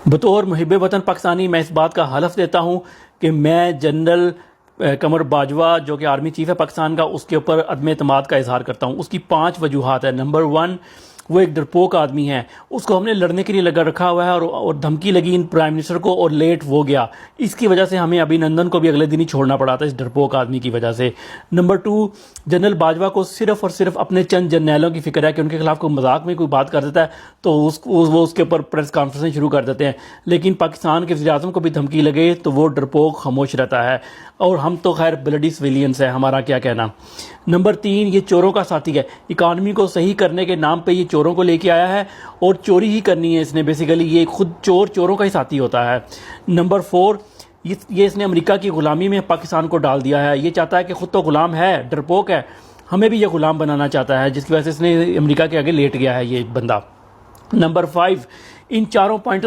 بطور محب وطن پاکستانی میں اس بات کا حلف دیتا ہوں کہ میں جنرل قمر باجوہ جو کہ آرمی چیف ہے پاکستان کا، اس کے اوپر عدم اعتماد کا اظہار کرتا ہوں۔ اس کی 5 وجوہات ہیں۔ نمبر 1، وہ ایک ڈرپوک آدمی ہے، اس کو ہم نے لڑنے کے لیے لگا رکھا ہوا ہے اور دھمکی لگی ان پرائم منسٹر کو اور لیٹ وہ گیا، اس کی وجہ سے ہمیں ابھی نندن کو بھی اگلے دن ہی چھوڑنا پڑا تھا اس ڈرپوک آدمی کی وجہ سے۔ نمبر 2، جنرل باجوہ کو صرف اور صرف اپنے چند جرنیلوں کی فکر ہے کہ ان کے خلاف کوئی مذاق میں کوئی بات کر دیتا ہے تو وہ اس کے اوپر پریس کانفرنسیں شروع کر دیتے ہیں، لیکن پاکستان کے وزیر اعظم کو بھی دھمکی لگے تو وہ ڈرپوک خاموش رہتا ہے، اور ہم تو خیر بلڈی سویلینس ہیں، ہمارا کیا کہنا۔ نمبر 3، یہ چوروں کا ساتھی ہے، اکانومی کو صحیح کرنے کے نام پہ یہ چوروں کو لے کے آیا ہے اور چوری ہی کرنی ہے اس نے، بیسیکلی یہ خود چوروں کا ہی ساتھی ہوتا ہے۔ نمبر 4، یہ اس نے امریکہ کی غلامی میں پاکستان کو ڈال دیا ہے، یہ چاہتا ہے کہ خود تو غلام ہے، ڈرپوک ہے، ہمیں بھی یہ غلام بنانا چاہتا ہے، جس کی وجہ سے اس نے امریکہ کے آگے لیٹ گیا ہے یہ بندہ۔ نمبر 5، ان چاروں پوائنٹ